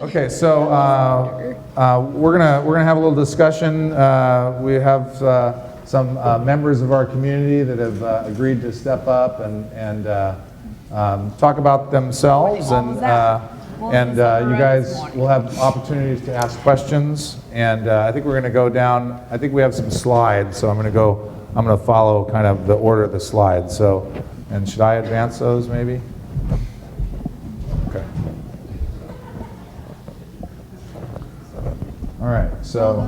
Okay, so we're gonna have a little discussion. We have some members of our community that have agreed to step up and talk about themselves, and you guys will have opportunities to ask questions. And I think we're gonna go down. I think we have some slides, so I'm gonna follow kind of the order of the slides. So, and should I advance those maybe? Okay. All right, so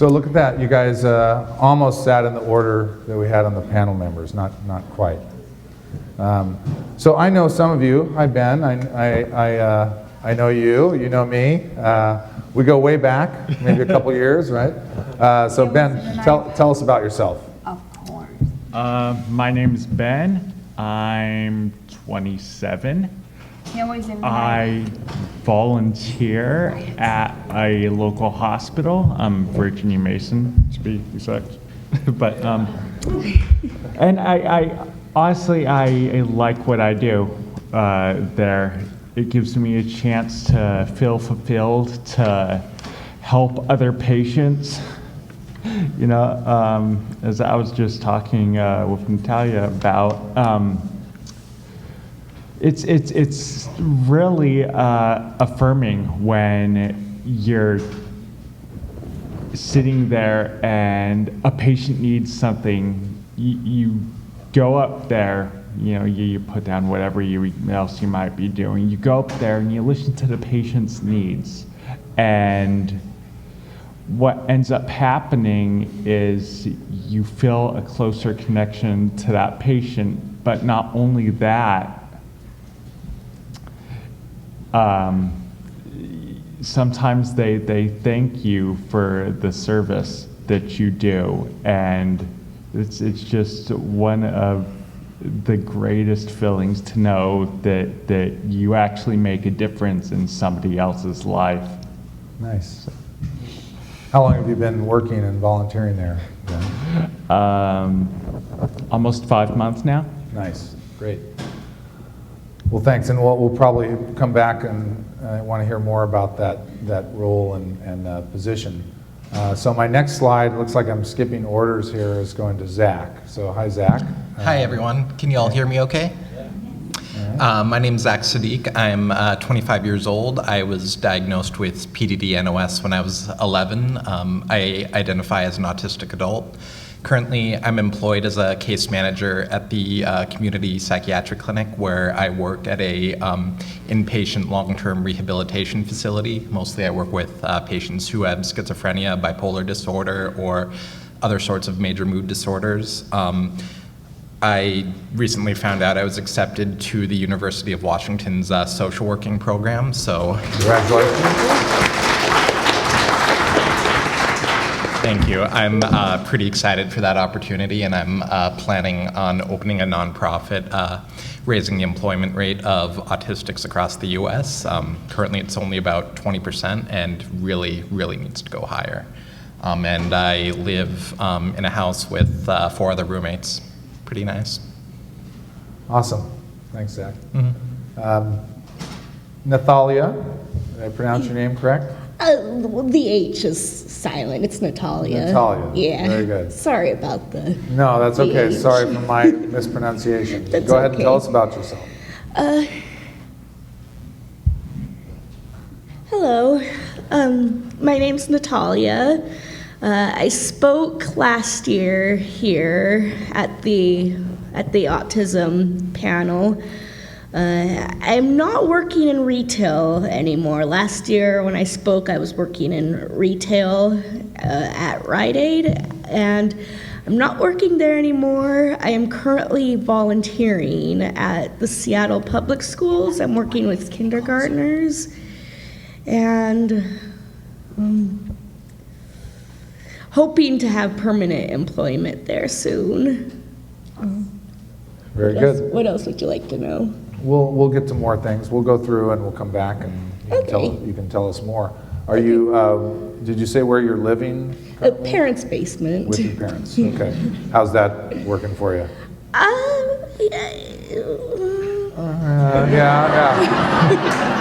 look at that. You guys almost sat in the order that we had on the panel members, not quite. So I know some of you. Hi, Ben. I know you. You know me. We go way back, maybe a couple years, right? So Ben, tell us about yourself. Of course. My name is Ben. I'm 27. I volunteer at a local hospital. I'm Virginia Mason, to be exact. But and I honestly like what I do there. It gives me a chance to feel fulfilled, to help other patients. You know, as I was just talking with Natalia about. It's really affirming when you're sitting there and a patient needs something. You go up there, you know, you put down whatever else you might be doing. You go up there and you listen to the patient's needs. And what ends up happening is you feel a closer connection to that patient, but not only that, sometimes they thank you for the service that you do, and it's just one of the greatest feelings to know that you actually make a difference in somebody else's life. Nice. How long have you been working and volunteering there? Almost 5 months now. Nice, great. Well, thanks, and we'll probably come back and want to hear more about that role and position. So my next slide, looks like I'm skipping orders here, is going to Zack. So hi, Zack. Hi, everyone. Can you all hear me okay? Yeah. My name is Zack Sadiq. I'm 25 years old. I was diagnosed with PDD-NOS when I was 11. I identify as an autistic adult. Currently, I'm employed as a case manager at the community psychiatric clinic, where I work at a inpatient long-term rehabilitation facility. Mostly I work with patients who have schizophrenia, bipolar disorder, or other sorts of major mood disorders. I recently found out I was accepted to the University of Washington's social working program, so... Congratulations. Thank you. I'm pretty excited for that opportunity, and I'm planning on opening a nonprofit raising the employment rate of autistics across the U.S. Currently, it's only about 20% and really needs to go higher. And I live in a house with 4 other roommates. Pretty nice. Awesome. Thanks, Zack. Mm-hmm. Natalia, did I pronounce your name correct? The H is silent. It's Natalia. Natalia. Yeah. Very good. Sorry about the... No, that's okay. H. Sorry for my mispronunciation. That's Go ahead and okay. tell us about yourself. Hello. My name's Natalia. I spoke last year here at the Autism panel. I'm not working in retail anymore. Last year when I spoke, I was working in retail at Rite Aid, and I'm not working there anymore. I am currently volunteering at the Seattle Public Schools. I'm working with kindergartners, and hoping to have permanent employment there soon. Very good. What else would you like to know? We'll get to more things. We'll go through and we'll come back and you can tell us more. Are you? Did you say where you're living? Parents' basement. With your parents. Okay. How's that working for you? Yeah.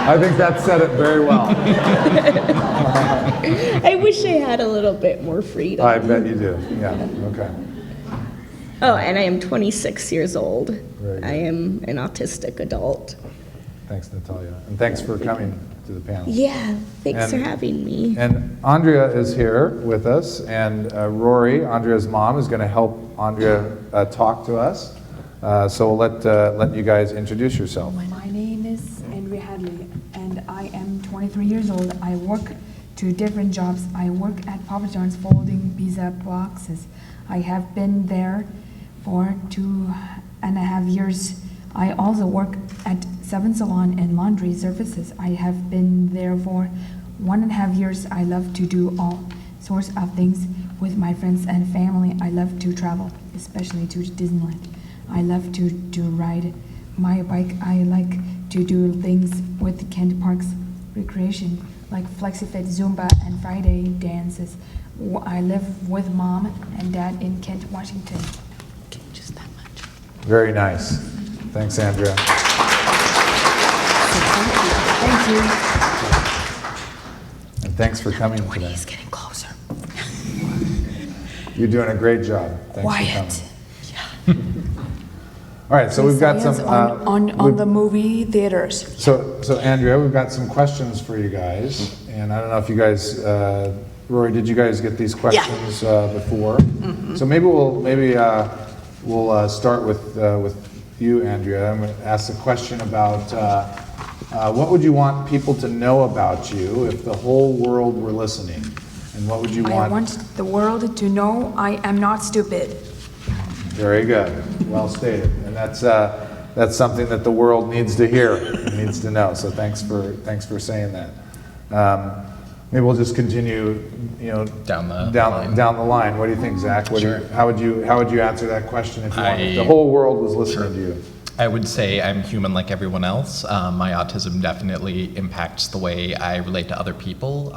I think that said it very well. I wish I had a little bit more freedom. I bet you do. Yeah. Okay. Oh, and I am 26 years old. Very good. I am an autistic adult. Thanks, Natalia, and thanks for coming to the panel. Yeah, thanks And- for having me. And Andrea is here with us, and Rory, Andrea's mom, is going to help Andrea talk to us. So we'll let you guys introduce yourself. My name is Andrea Hadley, and I am 23 years old. I work 2 different jobs. I work at Papa John's folding pizza boxes. I have been there for 2.5 years. I also work at 7 Salon and Laundry Services. I have been there for 1.5 years. I love to do all sorts of things with my friends and family. I love to travel, especially to Disneyland. I love to ride my bike. I like to do things with Kent Park's recreation, like FlexiFit, Zumba, and Friday dances. I live with Mom and Dad in Kent, Washington. Okay, just that much. Very nice. Thanks, Andrea. Thank you. And thanks for coming today. He's getting closer. You're doing a great job. Thanks Quiet. for coming. All right, so we've got some on the movie theaters. So Andrea, we've got some questions for you guys, and I don't know if you guys, Rory, did you guys get these questions before? So maybe we'll start with you, Andrea. I'm going to ask a question about what would you want people to know about you if the whole world were listening, and what would you I want the world to know I am not stupid. Very good. Well stated. And that's something that the world needs to hear and needs to know. So thanks for saying that. Maybe we'll just continue, Down the line. What do you think, Zach? Sure. How would you answer that question if the whole world was listening to you? I would say I'm human like everyone else. My autism definitely impacts the way I relate to other people.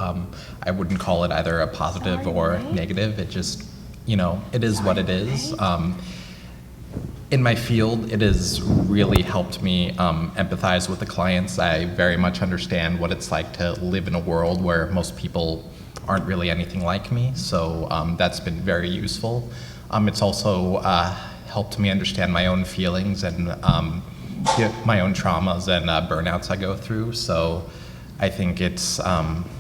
I wouldn't call it either a positive or negative. It just, it is what it is. In my field, it has really helped me empathize with the clients. I very much understand what it's like to live in a world where most people aren't really anything like me. So that's been very useful. It's also helped me understand my own feelings and my own traumas and burnouts I go through. So I think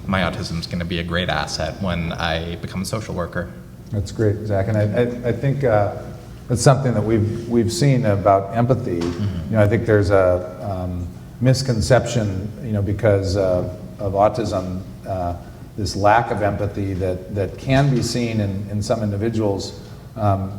my autism is going to be a great asset when I become a social worker. That's great, Zach. And I think that's something that we've seen about empathy. I think there's a misconception, because of autism, this lack of empathy that can be seen in some individuals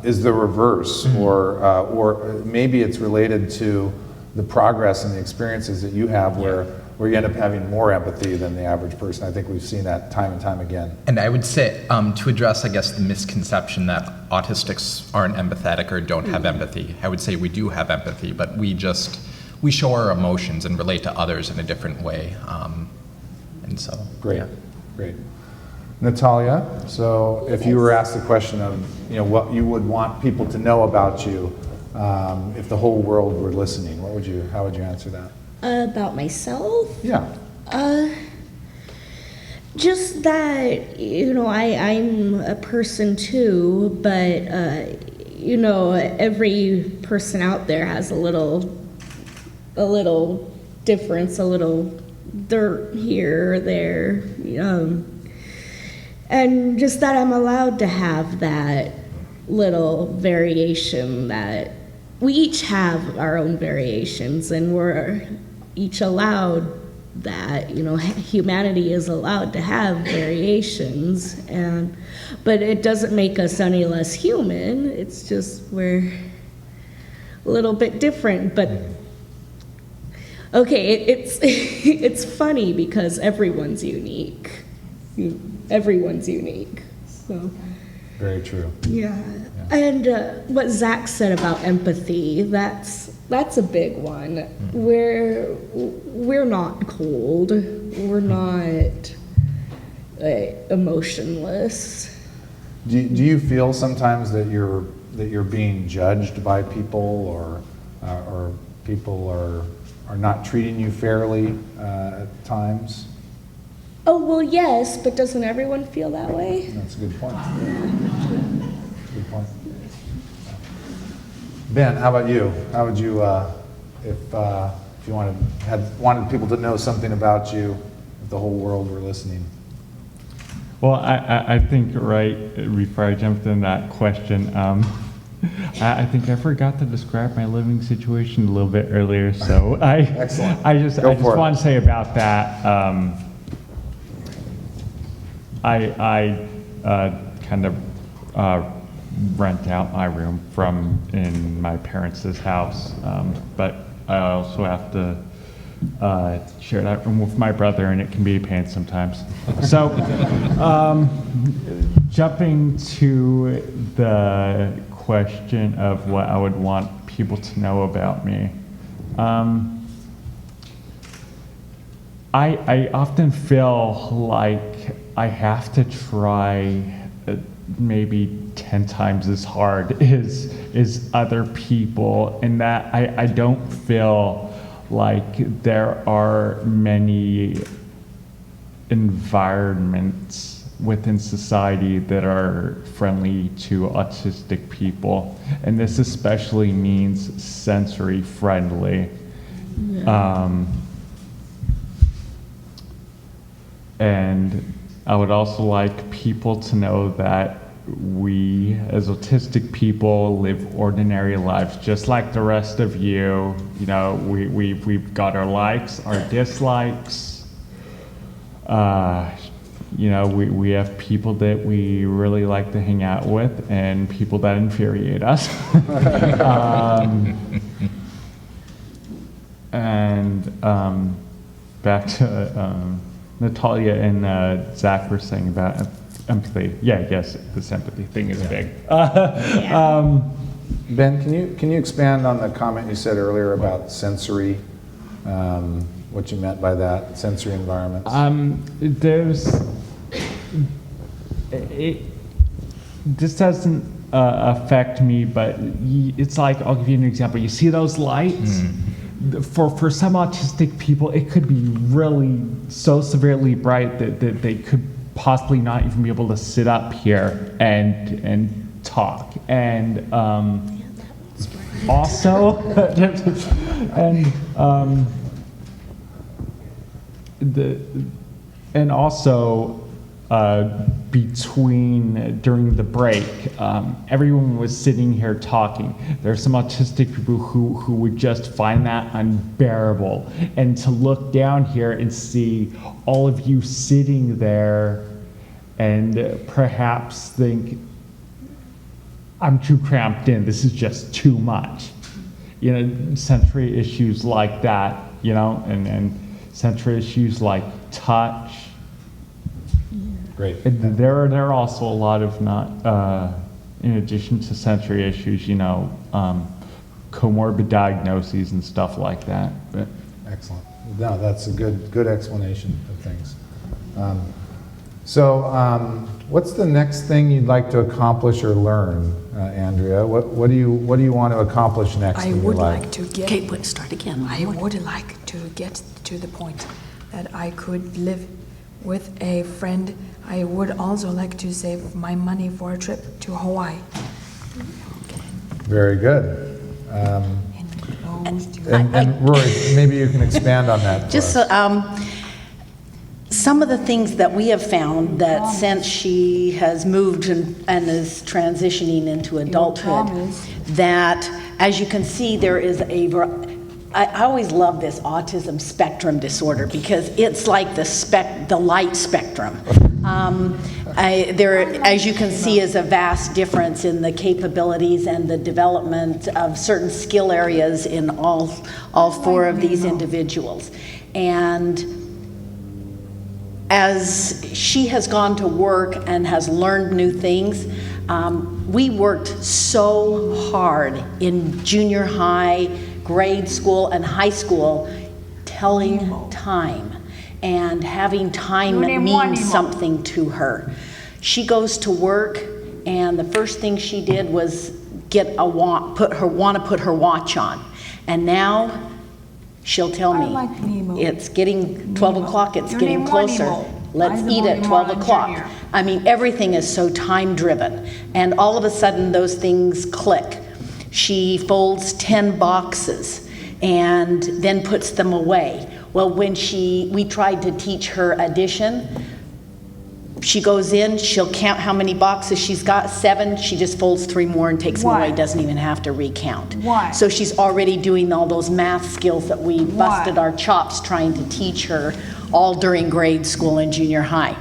is the reverse, or maybe it's related to the progress and the experiences that you have where you end up having more empathy than the average person. I think we've seen that time and time again. And I would say, to address, I guess, the misconception that autistics aren't empathetic or don't have empathy, I would say we do have empathy, but we show our emotions and relate to others in a different way. And so, Great. Natalia, so if you were asked the question of, what you would want people to know about you if the whole world were listening, how would you answer that? About myself? Yeah. Just that, I'm a person too, but, every person out there has a little difference, a little dirt here or there, and just that I'm allowed to have that little variation, that we each have our own variations, and we're each allowed that, humanity is allowed to have variations, but it doesn't make us any less human. It's just we're a little bit different. But okay, it's funny because everyone's unique. Everyone's unique. So. Very true. Yeah. And what Zach said about empathy, that's a big one. We're not cold. We're not emotionless. Do you feel sometimes that you're being judged by people, or or people are not treating you fairly at times? Oh, well, yes, but doesn't everyone feel that way? That's a good point. Good point. Ben, how about you? How would you, if you wanted people to know something about you, if the whole world were listening? Well, I think right before I jumped in that question, I think I forgot to describe my living situation a little bit earlier. So Excellent. I just want to say about that. I kind of rent out my room from in my parents' house, but I also have to share that room with my brother, and it can be a pain sometimes. So, jumping to the question of what I would want people to know about me, I often feel like I have to try maybe 10 times as hard as other people, and that I don't feel like there are many environments within society that are friendly to autistic people, and this especially means sensory friendly. And I would also like people to know that we, as autistic people, live ordinary lives just like the rest of you. You know, we've got our likes, our dislikes. You know, we have people that we really like to hang out with and people that infuriate us. Back to Natalia and Zach were saying about empathy. Yeah, yes, this empathy thing is big. Ben, can you expand on the comment you said earlier about sensory, what you meant by that, sensory environments? This doesn't affect me, but it's like, I'll give you an example. You see those lights? For some autistic people, it could be really so severely bright that they could possibly not even be able to sit up here and talk. And also, during the break, everyone was sitting here talking. There are some autistic people who would just find that unbearable. And to look down here and see all of you sitting there and perhaps think, I'm too cramped in, this is just too much. You know, sensory issues like that, you know, and sensory issues like touch. Great. There are also a lot of in addition to sensory issues, you know, comorbid diagnoses and stuff like that. But Excellent. No, that's a good explanation of things. What's the next thing you'd like to accomplish or learn, Andrea? What do you want to accomplish next in your life? Okay, start again. I would like to get to the point that I could live with a friend. I would also like to save my money for a trip to Hawaii. Very good. And Rory, maybe you can expand on that. Just some of the things that we have found that since she has moved and is transitioning into adulthood, that as you can see, there is I always love this autism spectrum disorder because it's like the light spectrum. There, as you can see, is a vast difference in the capabilities and the development of certain skill areas in all four of these individuals. And as she has gone to work and has learned new things, we worked so hard in junior high, grade school, and high school, telling time and having time mean something to her. She goes to work, and the first thing she did was want to put her watch on. And now she'll tell me, I like Nemo. it's getting 12 Nemo. o'clock, it's Your getting name was closer. Nemo. Let's I'm the eat at Nemo 12 and o'clock. Junior. I mean, everything is so time driven. And all of a sudden those things click. She folds 10 boxes and then puts them away. Well, when we tried to teach her addition, she goes in, she'll count how many boxes she's got, 7, she just folds 3 more and takes them Why? away, doesn't even have to recount. Why? So she's already doing all those math skills that we busted our chops trying to teach her all during grade school and junior high.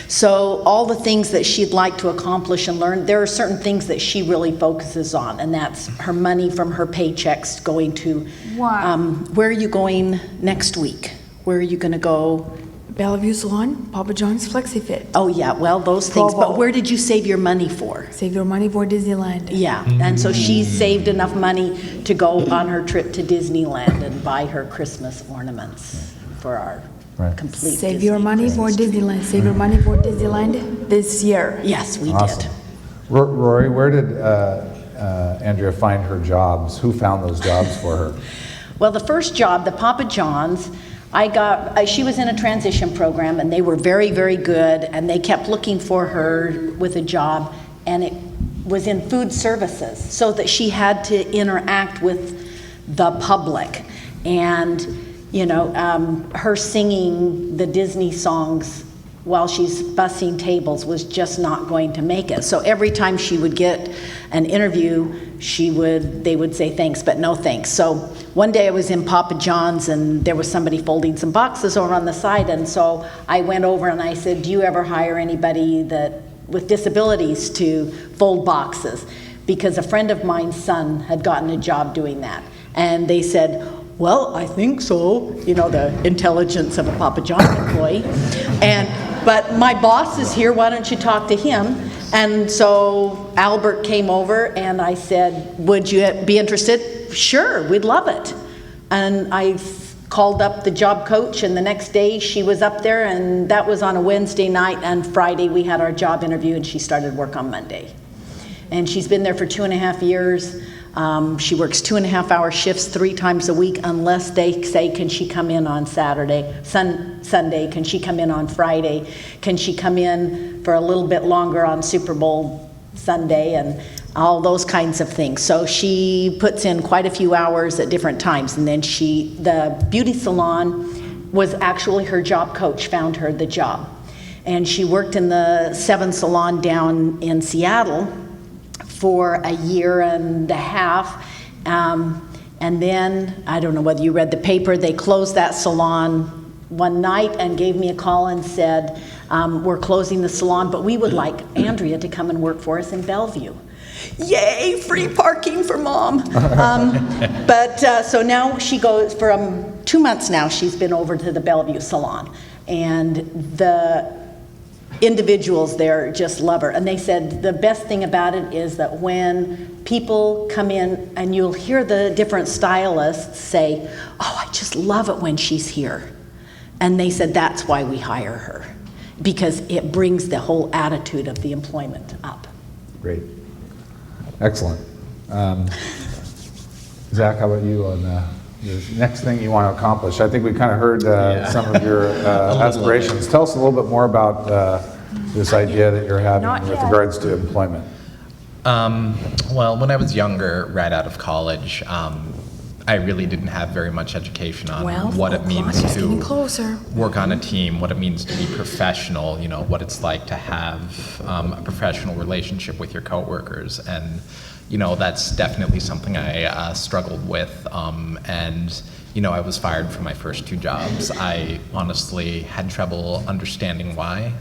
So all the things that she'd like to accomplish and learn, there are certain things that she really focuses on, and that's her money from her paychecks going to, Why? where are you going next week? Where are you gonna go? Bellevue Salon, Papa John's FlexiFit. Oh yeah, well, those things, Provo. but where did you save your money for? Save your money for Disneyland. Yeah, and so she saved enough money to go on her trip to Disneyland and buy her Christmas ornaments for our Right. complete Save your Disney money for Christmas. Disneyland. Save your money for Disneyland this year. Yes, we Awesome. did. Rory, where did Andrea find her jobs? Who found those jobs for her? Well, the first job, the Papa John's, she was in a transition program, and they were very, very good, and they kept looking for her with a job, and it was in food services, so that she had to interact with the public. And, you know, her singing the Disney songs while she's bussing tables was just not going to make it. So every time she would get an interview, they would say thanks, but no thanks. So one day I was in Papa John's and there was somebody folding some boxes over on the side, and so I went over and I said, do you ever hire anybody with disabilities to fold boxes? Because a friend of mine's son had gotten a job doing that. And they said, well, I think so, you know, the intelligence of a Papa John's employee. But my boss is here, why don't you talk to him? And so Albert came over and I said, would you be interested? Sure, we'd love it. And I called up the job coach, and the next day she was up there, and that was on a Wednesday night, and Friday we had our job interview, and she started work on Monday. And she's been there for 2.5 years. She works 2.5-hour shifts 3 times a week, unless they say, can she come in on Saturday, Sunday, can she come in on Friday, can she come in for a little bit longer on Super Bowl Sunday, and all those kinds of things. So she puts in quite a few hours at different times. And then the beauty salon was actually her job coach found her the job. And she worked in the 7 salon down in Seattle for 1.5 years. And then, I don't know whether you read the paper, they closed that salon one night and gave me a call and said, we're closing the salon, but we would like Andrea to come and work for us in Bellevue. Yay, free parking for mom. So now she goes, for 2 months now, she's been over to the Bellevue salon. And the individuals there just love her. And they said the best thing about it is that when people come in, and you'll hear the different stylists say, oh, I just love it when she's here. And they said that's why we hire her, because it brings the whole attitude of the employment up. Great. Excellent. Zach, how about you on the next thing you want to accomplish? I think we kind of heard some of your aspirations. Tell us a little bit more about this idea that you're having with regards to employment. Well, when I was younger, right out of college, I really didn't have very much education on what it means to work on a team, what it means to be professional, you know, what it's like to have a professional relationship with your coworkers. And, you know, that's definitely something I struggled with. And, you know, I was fired from my first 2 jobs. I honestly had trouble understanding why.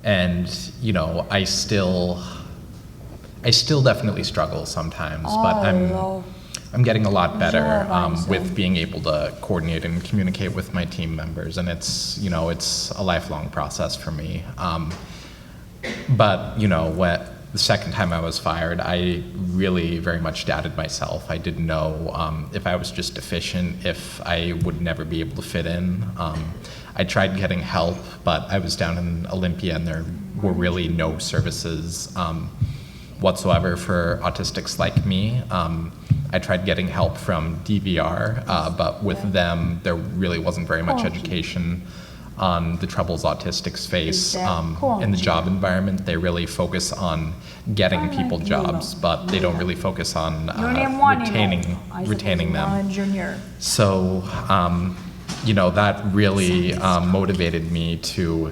And, you know, I still definitely struggle sometimes, but I'm getting a lot better with being able to coordinate and communicate with my team members, and it's, you know, it's a lifelong process for me. But, you know, the second time I was fired, I really very much doubted myself. I didn't know if I was just deficient, if I would never be able to fit in. I tried getting help, but I was down in Olympia, and there were really no services whatsoever for autistics like me. I tried getting help from DVR, but with them, there really wasn't very much education on the troubles autistics face in the job environment. They really focus on getting people jobs, but they don't really focus on retaining them. So, that really motivated me to,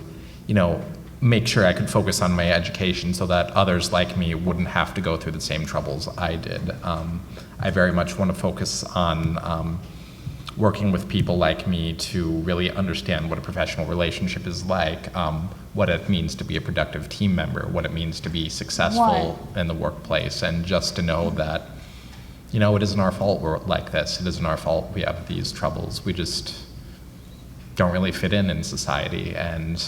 make sure I could focus on my education so that others like me wouldn't have to go through the same troubles I did. I very much want to focus on working with people like me to really understand what a professional relationship is like, what it means to be a productive team member, what it means to be successful in the workplace, and just to know that, it isn't our fault we're like this. It isn't our fault we have these troubles. We just don't really fit in society, and,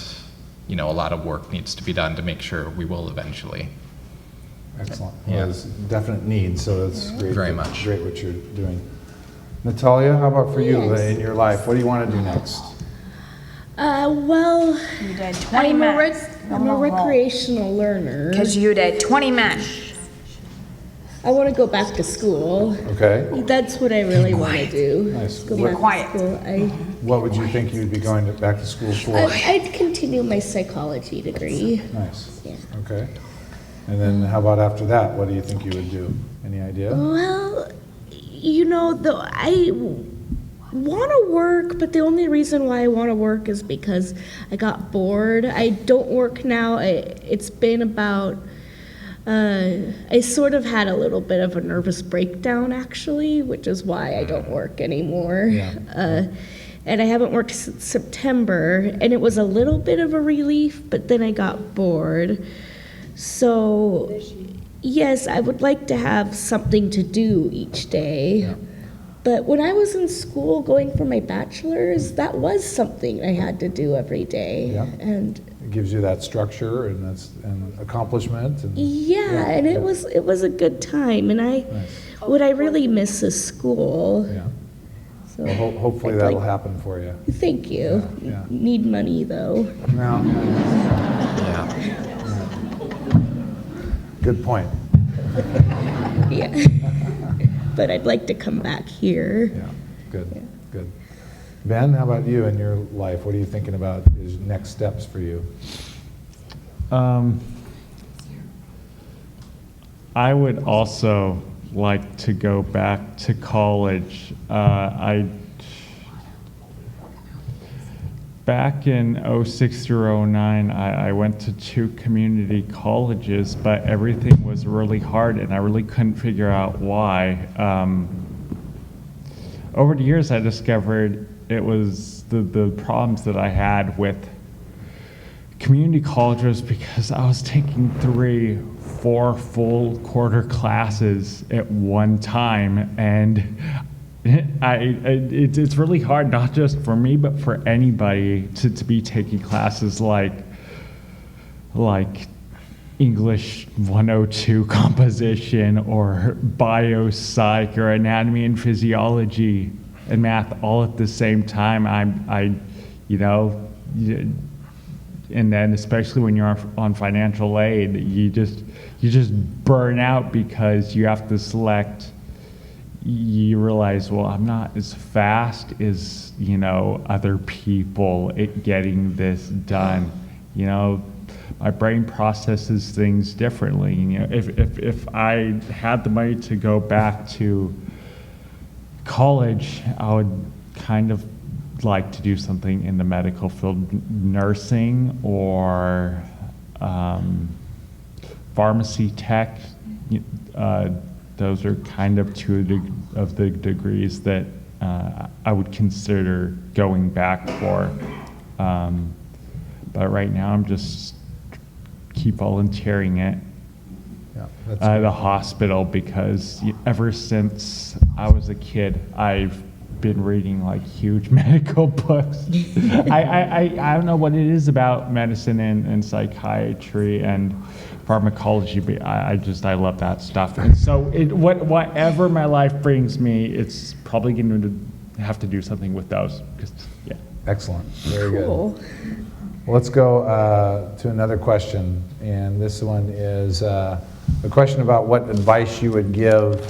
a lot of work needs to be done to make sure we will eventually. Excellent. Yeah. Well, there's definite need, so it's great. Very much. Great what you're doing. Natalia, how about for you in your life? What do you want to do next? Well, You did 20 I'm minutes. a recreational learner. Because you did 20 minutes. I want to go back to school. Okay. That's what I really want to do. Nice. Go What- back Quiet. to school. What would you think you'd be going back to school for? I'd continue my psychology degree. Nice. Yeah. Okay. And then how about after that? What do you think you would do? Any idea? Well, I want to work, but the only reason why I want to work is because I got bored. I don't work now. It's been about, I sort of had a little bit of a nervous breakdown, actually, which is why I don't work anymore. Yeah. And I haven't worked since September, and it was a little bit of a relief, but then I got bored. So, yes, I would like to have something to do each day. Yeah. But when I was in school going for my bachelor's, that was something I had to do every day. Yeah. And It gives you that structure and accomplishment. And, and it was a good time. And what I really miss is school. Yeah. So Well, hopefully I'd that'll like- happen for you. Thank you. Yeah. Need money though. No. Yeah. Good point. Yeah. But I'd like to come back here. Yeah. Good. Good. Ben, how about you in your life? What are you thinking about as next steps for you? I would also like to go back to college. Back in 06 through 09, I went to 2 community colleges, but everything was really hard and I really couldn't figure out why. Over the years, I discovered it was the problems that I had with community colleges because I was taking 3, 4 full quarter classes at one time, and it's really hard, not just for me, but for anybody to be taking classes like English 102 composition or bio-psych or anatomy and physiology and math all at the same time. And then especially when you're on financial aid, you just burn out because you have to select. You realize, well, I'm not as fast as, other people at getting this done. My brain processes things differently. If I had the money to go back to college, I would kind of like to do something in the medical field, nursing or pharmacy tech. Those are kind of 2 of the degrees that I would consider going back for. But right now I'm just keep volunteering at the hospital because ever since I was a kid, I've been reading huge medical books. I don't know what it is about medicine and psychiatry and pharmacology, but I love that stuff. And so whatever my life brings me, it's probably going to have to do something with those. Yeah. Excellent. Very Cool. good. Well, let's go to another question, and this one is a question about what advice you would give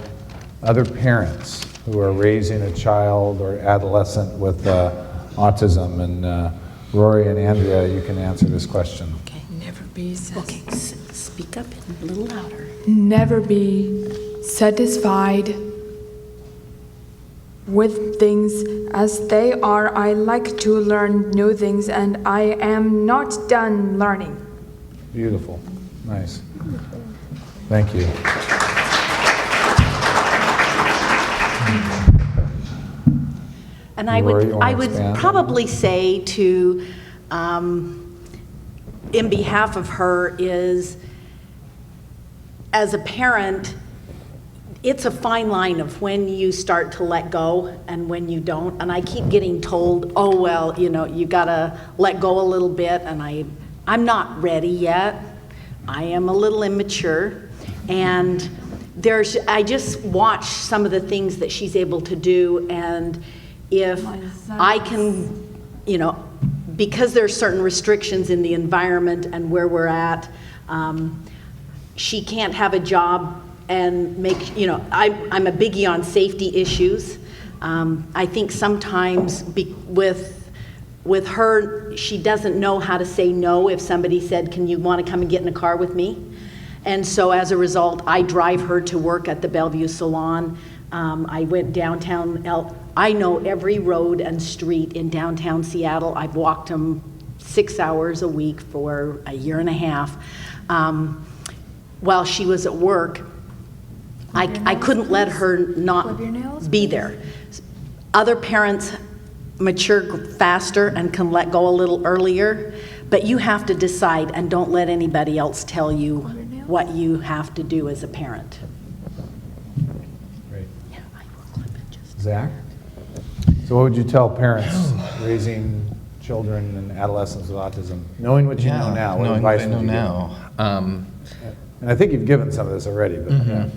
other parents who are raising a child or adolescent with autism? And Rory and Andrea, you can answer this question. Okay. Never be Okay, speak up a little louder. Never be satisfied with things as they are. I like to learn new things, and I am not done learning. Beautiful. Nice. Thank you. And I Lori, you would, wanna I would expand? probably say to, in behalf of her is, as a parent, it's a fine line of when you start to let go and when you don't. And I keep getting told, oh, well, you know, you gotta let go a little bit, and I'm not ready yet. I am a little immature. And I just watch some of the things that she's able to do, and if I can, you know, because there are certain restrictions in the environment and where we're at, she can't have a job and make, you know, I'm a biggie on safety issues. I think sometimes with her, she doesn't know how to say no if somebody said, can you want to come and get in a car with me? And so as a result, I drive her to work at the Bellevue Salon. I went downtown. I know every road and street in downtown Seattle. I've walked them 6 hours a week for a year and a half. While she was at work, I couldn't let her not be there. Other parents mature faster and can let go a little earlier, but you have to decide, and don't let anybody else tell you what you have to do as a parent. Great. Yeah, I will clip it just. Zach? So what would you tell parents raising children and adolescents with autism? Knowing what you know now, what knowing advice what I would know you give? now. And I think you've given some of this already, but yeah.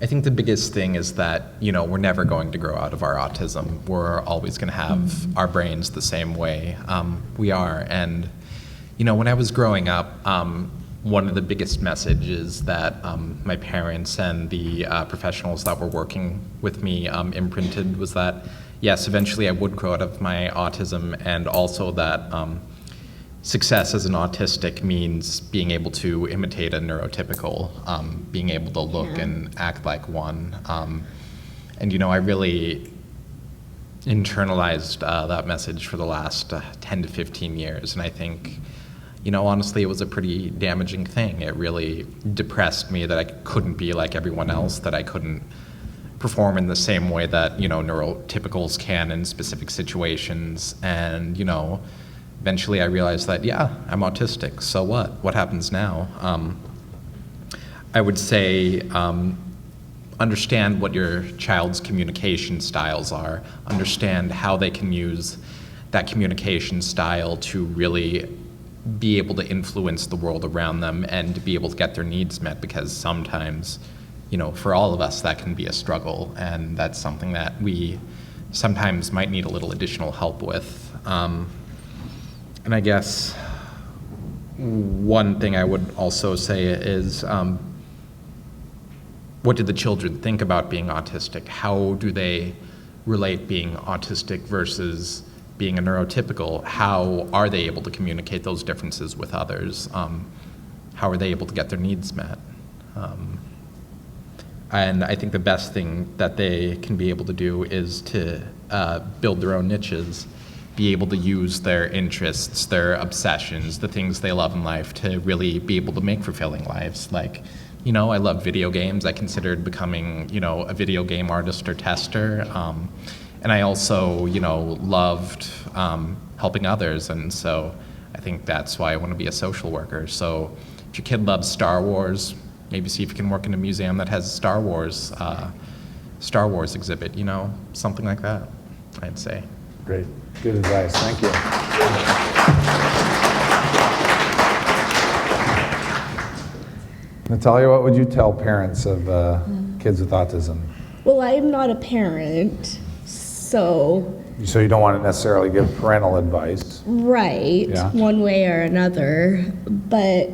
I think the biggest thing is that, you know, we're never going to grow out of our autism. We're always going to have our brains the same way we are. And, you know, when I was growing up, one of the biggest messages that my parents and the professionals that were working with me imprinted was that, yes, eventually I would grow out of my autism, and also that success as an autistic means being able to imitate a neurotypical, being able to look and act like one. And, you know, I really internalized that message for the last 10 to 15 years. And I think, you know, honestly, it was a pretty damaging thing. It really depressed me that I couldn't be like everyone else, that I couldn't perform in the same way that, you know, neurotypicals can in specific situations. And, you know, eventually I realized that, yeah, I'm autistic, so what? What happens now? I would say understand what your child's communication styles are, understand how they can use that communication style to really be able to influence the world around them and to be able to get their needs met, because sometimes, you know, for all of us, that can be a struggle, and that's something that we sometimes might need a little additional help with. And I guess one thing I would also say is, what did the children think about being autistic? How do they relate being autistic versus being a neurotypical? How are they able to communicate those differences with others? How are they able to get their needs met? And I think the best thing that they can be able to do is to build their own niches, be able to use their interests, their obsessions, the things they love in life to really be able to make fulfilling lives. Like, you know, I love video games. I considered becoming, you know, a video game artist or tester. And I also, you know, loved helping others. And so I think that's why I want to be a social worker. So if your kid loves Star Wars, maybe see if you can work in a museum that has a Star Wars exhibit, you know, something like that, I'd say. Great. Good advice. Thank you. Natalia, what would you tell parents of kids with autism? Well, I'm not a parent, so So you don't want to necessarily give parental advice. right, Yeah. one way or another. But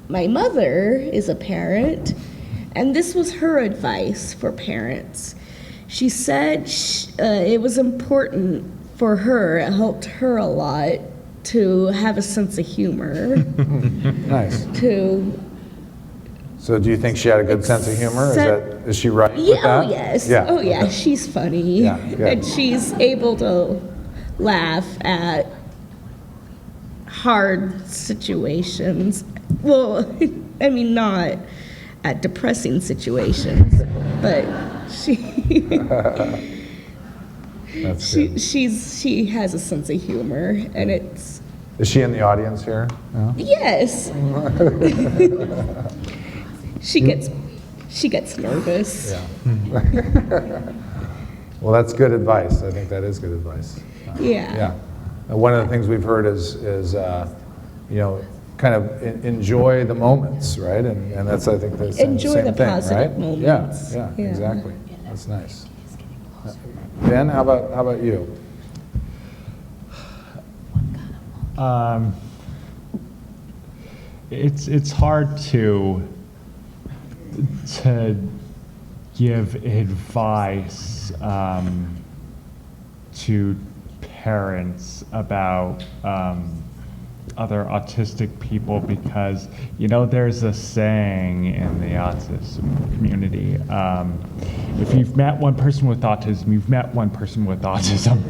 my mother is a parent, and this was her advice for parents. She said it was important for her, it helped her a lot to have a sense of humor. Nice. To So do you think she had a good sense of humor? Is she right with yeah, that? oh yes. Yeah. Oh yeah, she's funny. Yeah, good. And she's able to laugh at hard situations. Well, I mean, not at depressing situations, but That's good. she has a sense of humor, and it's Is she in the audience here? No? yes. She gets nervous. Yeah. Well, that's good advice. I think that is good advice. Yeah. Yeah. One of the things we've heard is kind of enjoy the moments, right? And that's, I think, the same Enjoy thing, the positive right? moments. Yeah, Yeah. exactly. That's nice. Ben, how about you? It's hard to give advice to parents about other autistic people because, there's a saying in the autism community, if you've met one person with autism, you've met one person with autism.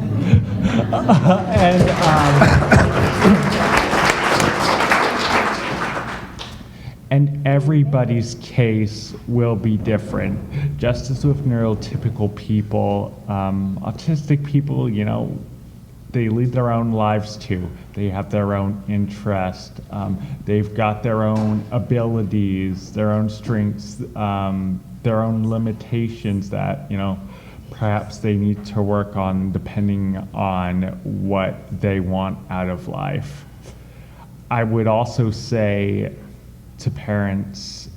And everybody's case will be different. Just as with neurotypical people, autistic people, they lead their own lives too. They have their own interest. They've got their own abilities, their own strengths, their own limitations that, perhaps they need to work on depending on what they want out of life. I would also say to parents,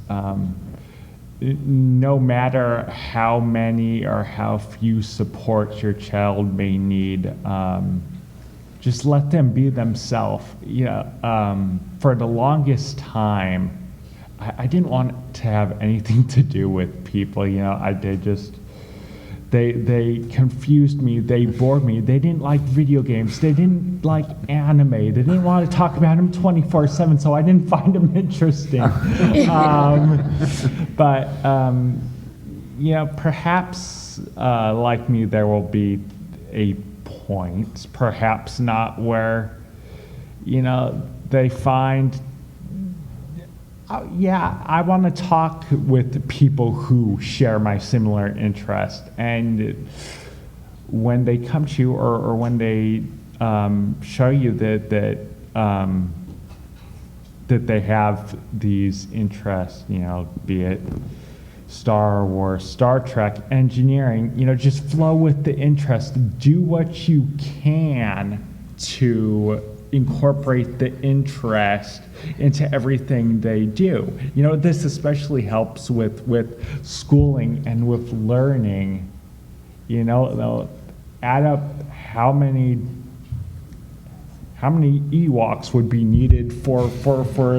no matter how many or how few supports your child may need, just let them be themselves. For the longest time, I didn't want to have anything to do with people. They confused me, they bored me, they didn't like video games, they didn't like anime, they didn't want to talk about them 24/7, so I didn't find them interesting. Perhaps like me, there will be a point, perhaps not, where, they find, I want to talk with people who share my similar interest. And when they come to you or when they show you that they have these interests, be it Star Wars, Star Trek, engineering, just flow with the interest. Do what you can to incorporate the interest into everything they do. This especially helps with schooling and with learning. They'll add up how many Ewoks would be needed for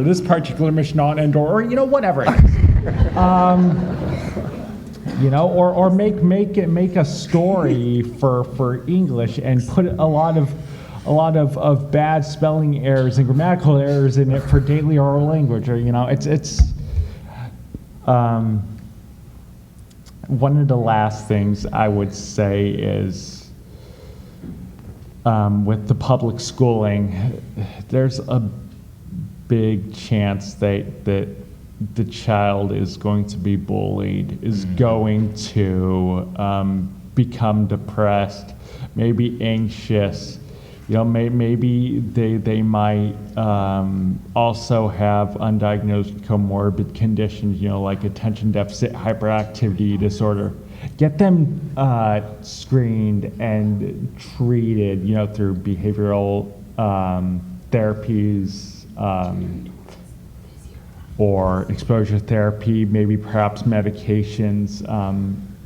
this particular mission on Endor, or whatever it is. Or make a story for English and put a lot of bad spelling errors and grammatical errors in it for daily oral language, or it's one of the last things I would say is with the public schooling, there's a big chance that the child is going to be bullied, is going to become depressed, maybe anxious. Maybe they might also have undiagnosed comorbid conditions, like attention deficit hyperactivity disorder. Get them screened and treated, through behavioral therapies or exposure therapy, maybe perhaps medications,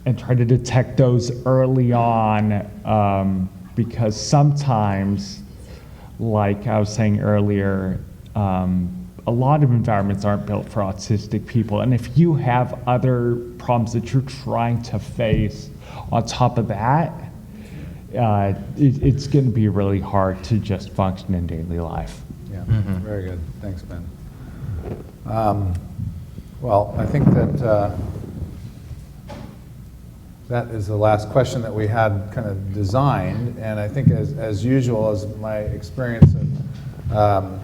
and try to detect those early on. Because sometimes, like I was saying earlier, a lot of environments aren't built for autistic people. And if you have other problems that you're trying to face on top of that, it's going to be really hard to just function in daily life. Yeah, very good. Thanks, Ben. Well, I think that that is the last question that we had kind of designed, and I think as usual, as my experience of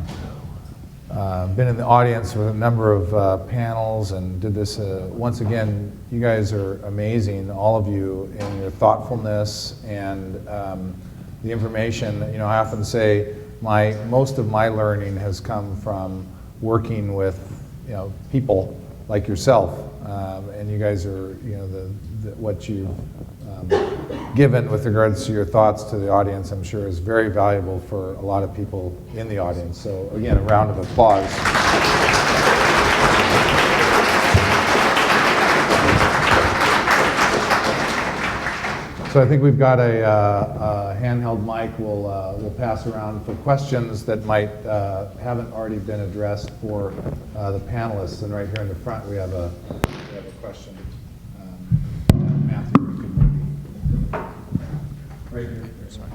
been in the audience with a number of panels and did this, once again, you guys are amazing, all of you, in your thoughtfulness and the information. You know, I often say most of my learning has come from working with, you know, people like yourself, and you guys are, you know, what you've given with regards to your thoughts to the audience, I'm sure is very valuable for a lot of people in the audience. So again, a round of applause. So I think we've got a handheld mic we'll pass around for questions that might haven't already been addressed for the panelists. And right here in the front we have a question. Matthew, you could maybe right here. Sorry.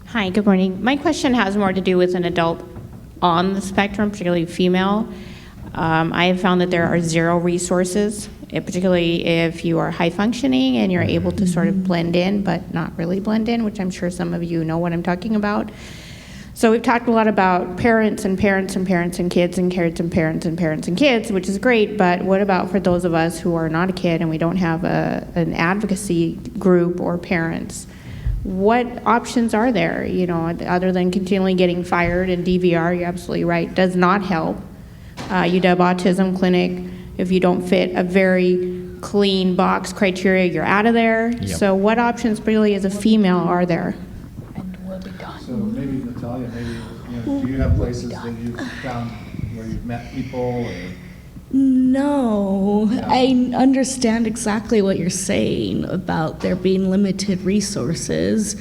Hi, good morning. My question has more to do with an adult on the spectrum, particularly female. I have found that there are zero resources, particularly if you are high functioning and you're able to sort of blend in, but not really blend in, which I'm sure some of you know what I'm talking about. So we've talked a lot about parents and parents and parents and kids and kids and parents and parents and kids, which is great, but what about for those of us who are not a kid and we don't have an advocacy group or parents? What options are there, you know, other than continually getting fired, and DVR, you're absolutely right, does not help. UW Autism Clinic, if you don't fit a very clean box criteria, you're out of there. Yep. So what options really as a female are there? And we'll be done. So maybe Natalia, do you have places that you've found where you've met people? Or? No, I understand exactly what you're saying about there being limited resources.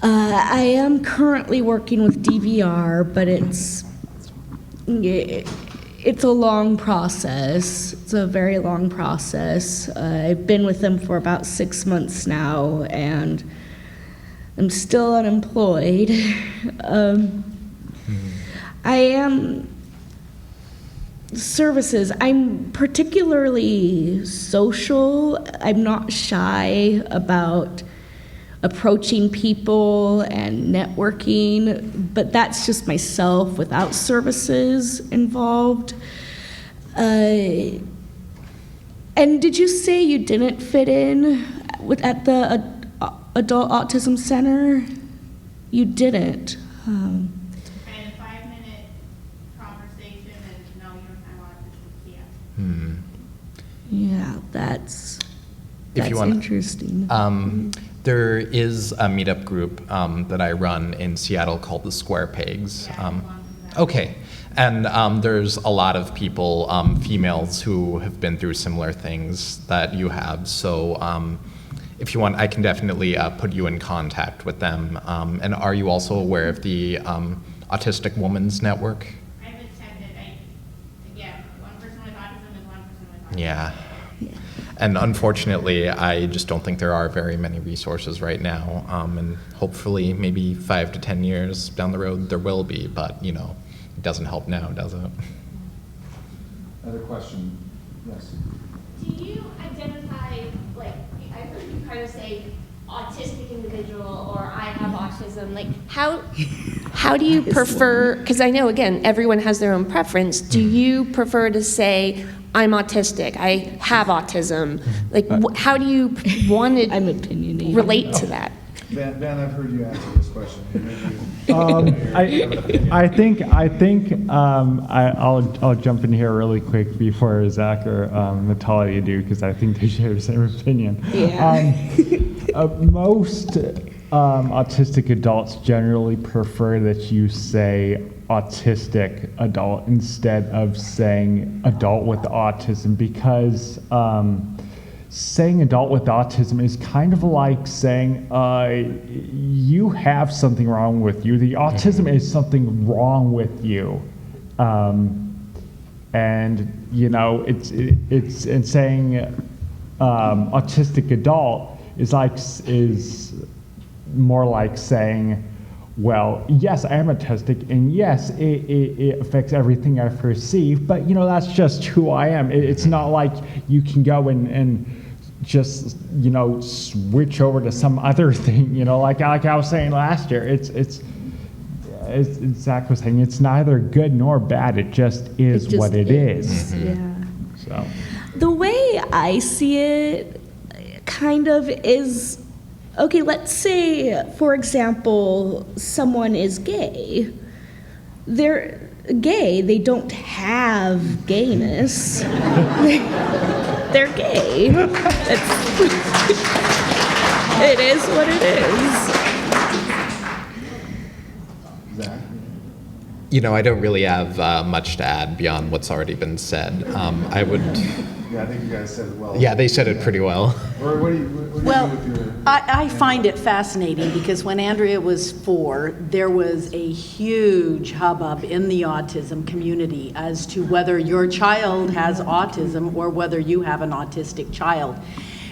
I am currently working with DVR, but it's a long process. It's a very long process. I've been with them for about 6 months now, and I'm still unemployed. I am services. I'm particularly social. I'm not shy about approaching people and networking, but that's just myself without services involved. And did you say you didn't fit in at the Adult Autism Center? You didn't. I had a 5-minute conversation and no, you don't have autism. Yeah, that's If you want, interesting. there is a meetup group that I run in Seattle called the Square Pegs. Okay. And there's a lot of people, females, who have been through similar things that you have. So if you want, I can definitely put you in contact with them. And are you also aware of the Autistic Women's Network? I've attended. One person with autism is one person with autism. Yeah. And unfortunately, I just don't think there are very many resources right now. And hopefully, maybe 5 to 10 years down the road, there will be. But, you know, it doesn't help now, does it? Other question? Yes. Do you identify, like, I heard you kind of say autistic individual or I have autism, like how do you prefer, because I know, again, everyone has their own preference, do you prefer to say I'm autistic, I have autism, like how do you want to I'm opinionated. relate to that? Ben, I've heard you answer this question. I'll jump in here really quick before Zach or Natalia do, because I think they share the same opinion. Yeah. Most autistic adults generally prefer that you say autistic adult instead of saying adult with autism, because saying adult with autism is kind of like saying you have something wrong with you. The autism is something wrong with you. And you know, it's saying autistic adult is more like saying, well, yes, I am autistic, and yes, it affects everything I perceive, but you know, that's just who I am. It's not like you can go and just, you know, switch over to some other thing, you know, like I was saying last year. It's Zach was saying, it's neither good nor bad, it just is what it is. Yeah. So The way I see it kind of is, okay, let's say, for example, someone is gay. They're gay, they don't have gayness. They're gay. It is what it is. You know, I don't really have much to add beyond what's already been said. I would. Yeah, I think you guys said it well. Yeah, they said it pretty well. Or what do you Well, do with your... I find it fascinating because when Andrea was 4, there was a huge hubbub in the autism community as to whether your child has autism or whether you have an autistic child.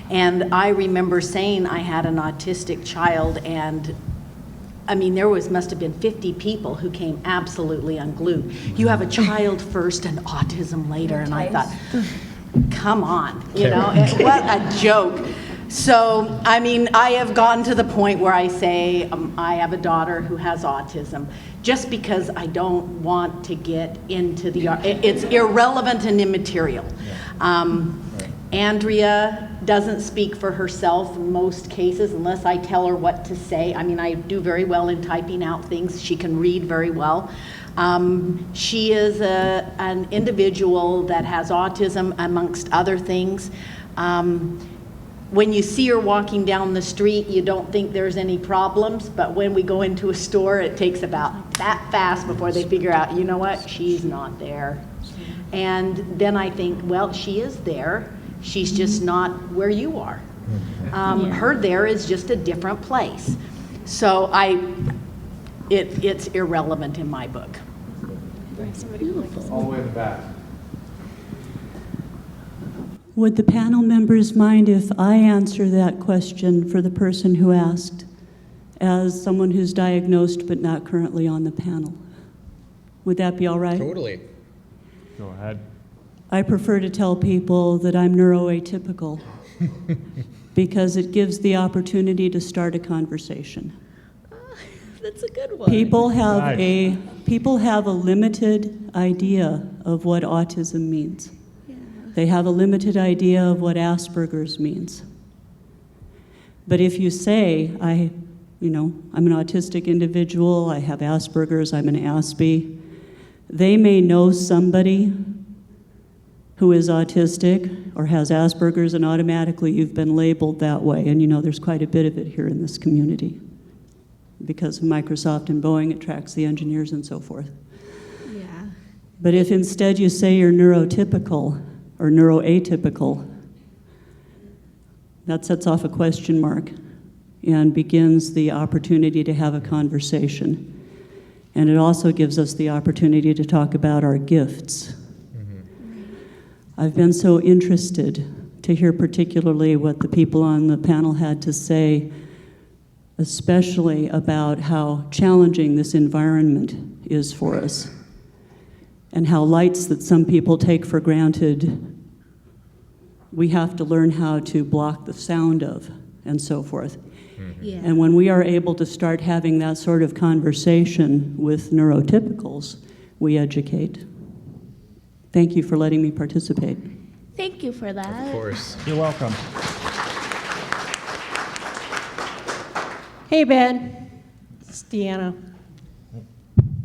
And I remember saying I had an autistic child, and I mean, there must have been 50 people who came absolutely unglued. You have a child first and autism later, and I thought, come on, you know, what a joke. So, I mean, I have gotten to the point where I say I have a daughter who has autism, just because I don't want to get into it's irrelevant and immaterial. Andrea doesn't speak for herself in most cases unless I tell her what to say. I mean, I do very well in typing out things. She can read very well. She is an individual that has autism, amongst other things. When you see her walking down the street, you don't think there's any problems, but when we go into a store, it takes about that fast before they figure out, you know what, she's not there. And then I think, well, she is there. She's just not where you are. Her there is just a different place. So it's irrelevant in my book. All the way in the back. Would the panel members mind if I answer that question for the person who asked, as someone who's diagnosed but not currently on the panel? Would that be all right? Totally. go ahead. I prefer to tell people that I'm neuroatypical because it gives the opportunity to start a conversation. That's a good one. People have a limited idea of what autism means. Yeah. They have a limited idea of what Asperger's means. But if you say, I'm an autistic individual, I have Asperger's, I'm an Aspie, they may know somebody who is autistic or has Asperger's, and automatically you've been labeled that way. And there's quite a bit of it here in this community. Because of Microsoft and Boeing, it tracks the engineers and so forth. Yeah. But if instead you say you're neurotypical or neuroatypical, that sets off a question mark and begins the opportunity to have a conversation. And it also gives us the opportunity to talk about our gifts. I've been so interested to hear particularly what the people on the panel had to say, especially about how challenging this environment is for us, and how lights that some people take for granted, we have to learn how to block the sound of, and so forth. Yeah. And when we are able to start having that sort of conversation with neurotypicals, we educate. Thank you for letting me participate. Thank you for that. Of course. You're welcome. Hey, Ben. It's Deanna.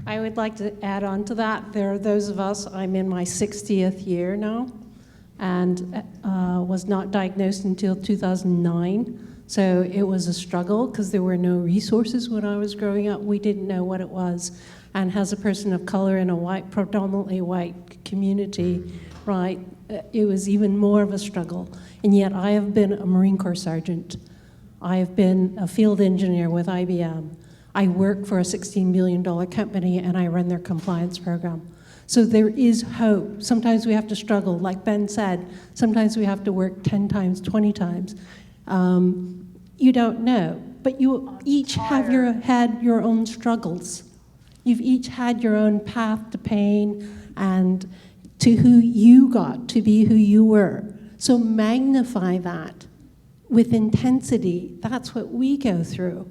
I would like to add on to that. There are those of us, I'm in my 60th year now, and was not diagnosed until 2009. So it was a struggle because there were no resources when I was growing up. We didn't know what it was. And as a person of color in a predominantly white community, right, it was even more of a struggle. And yet I have been a Marine Corps sergeant. I have been a field engineer with IBM. I work for a $16 billion company and I run their compliance program. So there is hope. Sometimes we have to struggle, like Ben said, sometimes we have to work 10 times, 20 times. You don't know, but you each have had your own struggles. You've each had your own path to pain and to who you got to be who you were. So magnify that with intensity. That's what we go through.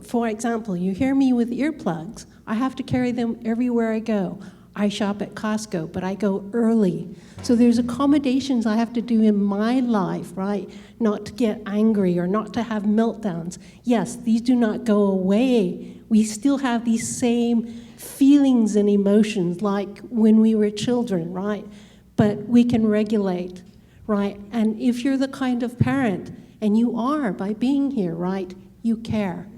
For example, you hear me with earplugs. I have to carry them everywhere I go. I shop at Costco, but I go early. So there's accommodations I have to do in my life, right? Not to get angry or not to have meltdowns. Yes, these do not go away. We still have these same feelings and emotions like when we were children, right? But we can regulate, right? And if you're the kind of parent, and you are by being here, right? You care.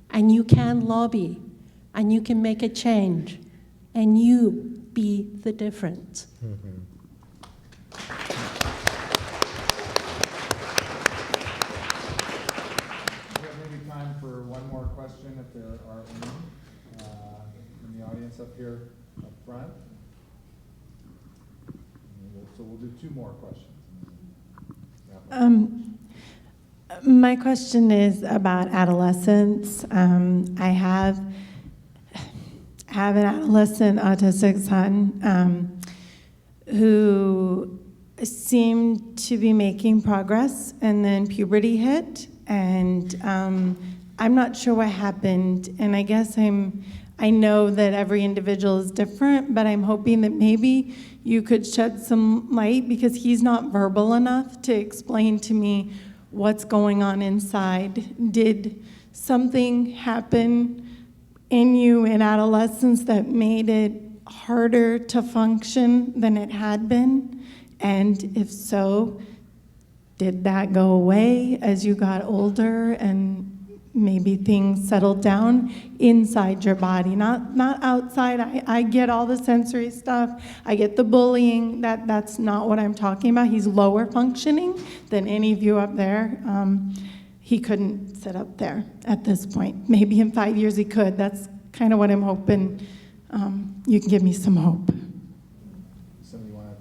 And you can lobby, and you can make a change, and you be the difference. Mm-hmm. We have maybe time for one more question if there are any in the audience up here up front. So we'll do two more questions. My question is about adolescence. I have an adolescent autistic son who seemed to be making progress, and then puberty hit, and I'm not sure what happened. And I guess I know that every individual is different, but I'm hoping that maybe you could shed some light, because he's not verbal enough to explain to me what's going on inside. Did something happen in you in adolescence that made it harder to function than it had been? And if so, did that go away as you got older and maybe things settled down inside your body, not outside? I get all the sensory stuff. I get the bullying. That's not what I'm talking about. He's lower functioning than any of you up there. He couldn't sit up there at this point. Maybe in 5 years he could. That's kind of what I'm hoping. You can give me some hope. Somebody want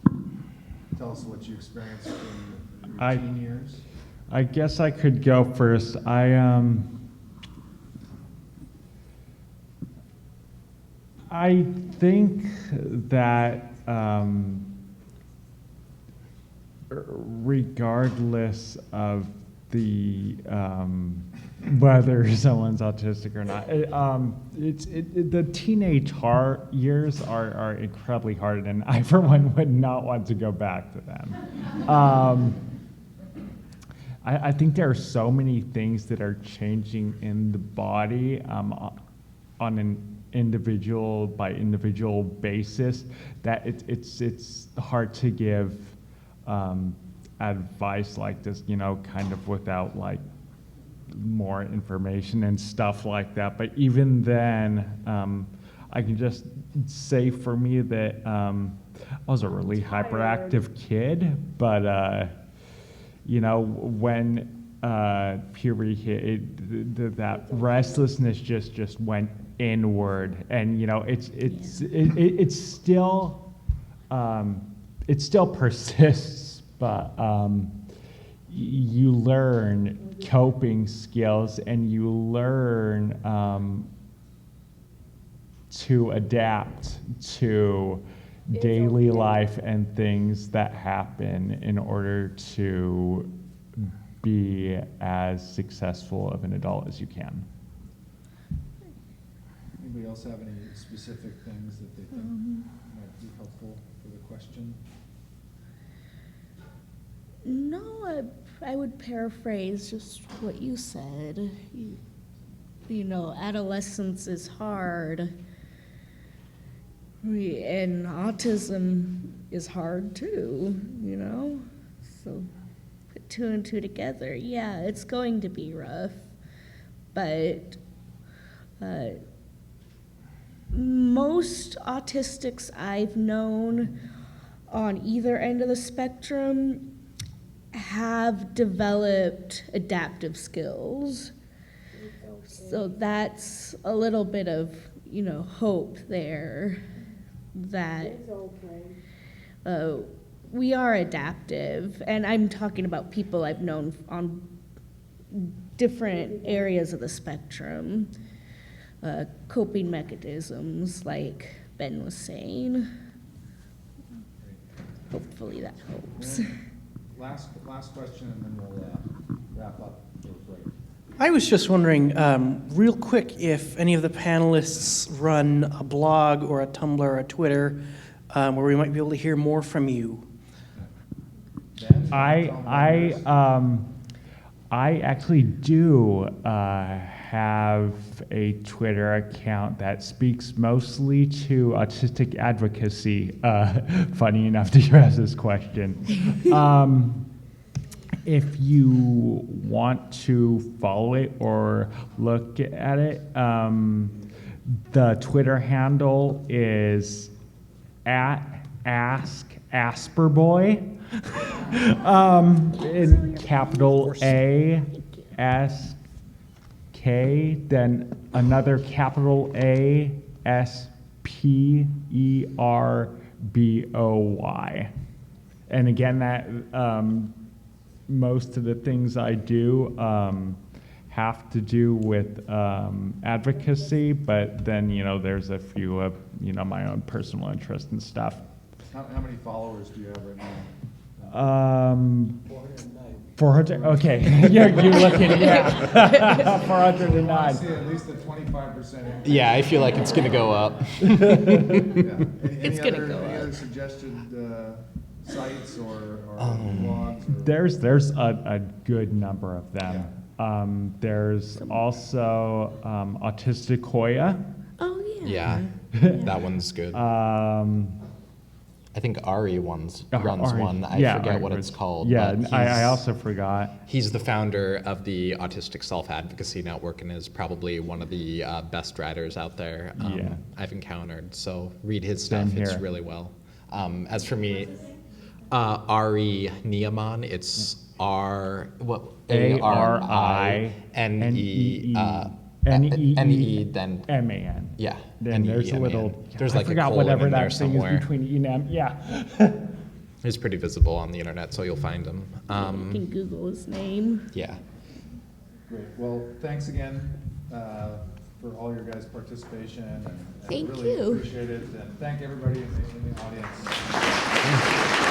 to tell us what you experienced in your teen years? I guess I could go first. I think that regardless of the whether someone's autistic or not, the teenage years are incredibly hard, and I, for one, would not want to go back to them. I think there are so many things that are changing in the body on an individual by individual basis that it's hard to give advice like this, kind of without like more information and stuff like that. But even then, I can just say for me that I was a really hyperactive kid, but when puberty hit, that restlessness just went inward, and it still persists, but you learn coping skills, and you learn to adapt to daily life and things that happen in order to be as successful of an adult as you can. Anybody else have any specific things that they think might be helpful for the question? No, I would paraphrase just what you said. Adolescence is hard. And autism is hard too, So put two and two together. Yeah, it's going to be rough. But most autistics I've known on either end of the spectrum have developed adaptive skills. So that's a little bit of, hope there that we are adaptive. And I'm talking about people I've known on different areas of the spectrum. Coping mechanisms, like Ben was saying. Hopefully that helps. Last question, and then we'll wrap up real quick. I was just wondering, real quick, if any of the panelists run a blog or a Tumblr or a Twitter where we might be able to hear more from you. I actually do have a Twitter account that speaks mostly to autistic advocacy. Funny enough to ask this question. If you want to follow it or look at it, the Twitter handle is @AskAsperBoy. In capital A-S-K, then another capital A-S-P-E-R-B-O-Y. And again, that most of the things I do have to do with advocacy, but then, there's a few of, my own personal interest and stuff. How many followers do you have right now? 400. Okay, you're looking. Yeah, 409. I see at least a 25%. Yeah, I feel like it's going to go up. It's gonna go Any up. other suggested sites or blogs? Or? There's a good number of them. There's also Autistic Hoya. Oh, Yeah, that one's good. I think Ari runs one. I forget what it's called. Yeah, but I also forgot. He's the founder of the Autistic Self-Advocacy Network and is probably one of the best writers out there I've encountered. So read his stuff. Same It's here. really well. As for me, Ari Neaman, it's A-R-I-N-E then M-A-N. Yeah. Then there's a little. There's I like a forgot colon whatever in there that thing somewhere. is between E and M. Yeah. He's pretty visible on the internet, so you'll find him. you can Google his name. Yeah. Great. Well, thanks again for all your guys' participation. And Thank really you. appreciate it. And thank everybody in the audience.